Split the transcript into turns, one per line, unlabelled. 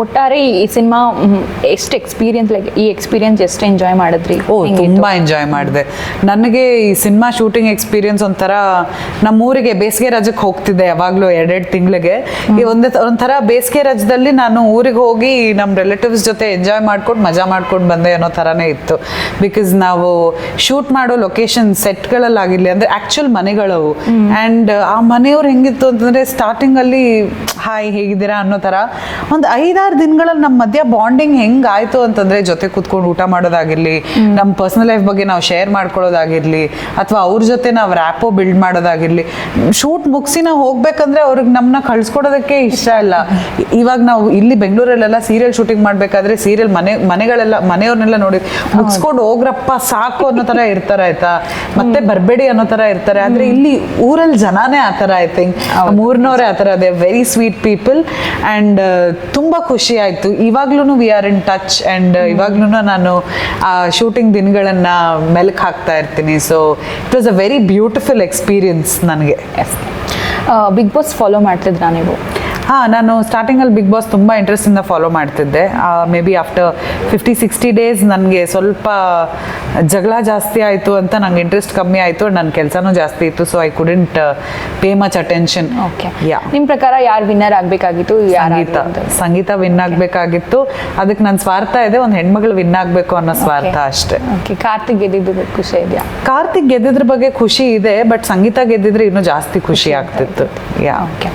ಒಟ್ಟಾರೆ ಈ ಸಿನಿಮಾ ಎಷ್ಟು ಎಕ್ಸ್ಪೀರಿಯನ್ಸ್, ಲೈಕ್ ಈ ಎಕ್ಸ್ಪೀರಿಯನ್ಸ್ ಎಷ್ಟು ಎಂಜಾಯ್ ಮಾಡಿದ್ರಿ?
ತುಂಬಾ ಎಂಜಾಯ್ ಮಾಡಿದೆ. ನನಗೆ ಈ ಸಿನಿಮಾ ಶೂಟಿಂಗ್ ಎಕ್ಸ್ಪೀರಿಯನ್ಸ್ ಒಂಥರ ನಮ್ಮೂರಿಗೆ ಬೇಸಿಗೆ ರಜಕ್ಕೆ ಹೋಗ್ತಿದ್ದೆ ಯಾವಾಗಲೂ 2 ತಿಂಗಳಿಗೆ. ಈ ಒಂಥರ ಬೇಸಿಗೆ ರಜದಲ್ಲಿ ನಾನು ಊರಿಗೆ ಹೋಗಿ ನಮ್ಮ ರಿಲೇಟಿವ್ಸ್ ಜೊತೆ ಎಂಜಾಯ್ ಮಾಡ್ಕೊಂಡು ಮಜಾ ಮಾಡ್ಕೊಂಡು ಬಂದೆ ಅನ್ನೋ ಥರನೇ ಇತ್ತು. ಬಿಕಾಸ್ ನಾವು ಶೂಟ್ ಮಾಡೋ ಲೊಕೇಶನ್ ಸೆಟ್ಗಳಲ್ಲಾಗಿರಲಿ ಅಂದರೆ ಆ್ಯಕ್ಚುಲ್ ಮನೆಗಳವು. ಆ್ಯಂಡ್ ಆ ಮನೆಯವ್ರು ಹೆಂಗಿತ್ತು ಅಂತಂದರೆ ಸ್ಟಾರ್ಟಿಂಗಲ್ಲಿ ಹಾಯ್ ಹೇಗಿದ್ದೀರಾ ಅನ್ನೋ ಥರ ಒಂದು 5-6 ದಿನಗಳಲ್ಲಿ ನಮ್ಮ ಮಧ್ಯ ಬಾಂಡಿಂಗ್ ಹೆಂಗಾಯ್ತು ಅಂತಂದರೆ ಜೊತೆ ಕೂತ್ಕೊಂಡು ಊಟ ಮಾಡೋದಾಗಿರಲಿ, ನಮ್ಮ ಪರ್ಸನಲ್ ಲೈಫ್ ಬಗ್ಗೆ ನಾವು ಶೇರ್ ಮಾಡ್ಕೊಳ್ಳೋದಾಗಿರಲಿ, ಅಥವಾ ಅವ್ರ ಜೊತೆ ನಾವು ರ್ಯಾಪೋ ಬಿಲ್ಡ್ ಮಾಡೋದಾಗಿರಲಿ. ಶೂಟ್ ಮುಗಿಸಿ ನಾವು ಹೋಗ್ಬೇಕಂದ್ರೆ ಅವ್ರಿಗೆ ನಮ್ಮನ್ನ ಕಳ್ಸ್ಕೊಡೋದಕ್ಕೆ ಇಷ್ಟ ಇಲ್ಲ. ಇವಾಗ ನಾವು ಇಲ್ಲಿ ಬೆಂಗಳೂರಲ್ಲೆಲ್ಲ ಸೀರಿಯಲ್ ಶೂಟಿಂಗ್ ಮಾಡಬೇಕಾದ್ರೆ ಸೀರಿಯಲ್ ಮನೆಯವ್ರನ್ನೆಲ್ಲ ನೋಡಿ ಮುಗಿಸ್ಕೊಂಡು ಹೋಗ್ರಪ್ಪ ಸಾಕು ಅನ್ನೋ ಥರ ಇರ್ತಾರೆ ಆಯ್ತಾ, ಮತ್ತೆ ಬರಬೇಡಿ ಅನ್ನೋ ಥರ ಇರ್ತಾರೆ. ಆದರೆ ಇಲ್ಲಿ ಊರಲ್ಲಿ ಜನಾನೇ ಆ ಥರ ಐ ಥಿಂಕ್ ಮೂರ್ನವರೇ ಆ ಥರ, they very sweet people. And ತುಂಬ ಖುಷಿ ಆಯಿತು. ಇವಾಗ್ಲೂ we are in touch. And ಇವಾಗ್ಲೂ ನಾನು ಆ ಶೂಟಿಂಗ್ ದಿನಗಳನ್ನ ಮೆಲುಕು ಹಾಕ್ತಾ ಇರ್ತೀನಿ. So it was a very beautiful experience ನನಗೆ.
ಬಿಗ್ ಬಾಸ್ ಫಾಲೋ ಮಾಡ್ತಿದ್ರಾ ನೀವು?
ನಾನು ಸ್ಟಾರ್ಟಿಂಗಲ್ಲಿ ಬಿಗ್ ಬಾಸ್ ತುಂಬ ಇಂಟ್ರೆಸ್ಟಿಂದ ಫಾಲೋ ಮಾಡ್ತಿದ್ದೆ. ಮೇ ಬಿ ಆಫ್ಟರ್ 50-60 ಡೇಸ್ ನನಗೆ ಸ್ವಲ್ಪ ಜಗಳ ಜಾಸ್ತಿ ಆಯಿತು ಅಂತ ನಂಗೆ ಇಂಟ್ರೆಸ್ಟ್ ಕಮ್ಮಿ ಆಯಿತು. ನನ್ನ ಕೆಲಸನೂ ಜಾಸ್ತಿ ಇತ್ತು. So I couldn't pay much attention.
Okay, ನಿಮ್ಮ ಪ್ರಕಾರ ಯಾರು ವಿನ್ನರ್ ಆಗಬೇಕಾಗಿತ್ತು?
ಸಂಗೀತ ವಿನ್ ಆಗಬೇಕಾಗಿತ್ತು. ಅದಕ್ಕೆ ನನ್ನ ಸ್ವಾರ್ಥ ಇದೆ, ಒಂದು ಹೆಣ್ಮಗಳು ವಿನ್ ಆಗಬೇಕು ಅನ್ನೋ ಸ್ವಾರ್ಥ ಅಷ್ಟೇ.
ಓಕೆ, ಕಾರ್ತಿಕ್ ಗೆದ್ದಿದ್ದು ಖುಷಿ ಇದೆಯಾ?
ಕಾರ್ತಿಕ್ ಗೆದ್ದಿದ್ರ ಬಗ್ಗೆ ಖುಷಿ ಇದೆ, ಬಟ್ ಸಂಗೀತ ಗೆದ್ದಿದ್ರೆ ಇನ್ನೂ ಜಾಸ್ತಿ ಖುಷಿ ಆಗ್ತಿತ್ತು.
ಓಕೆ.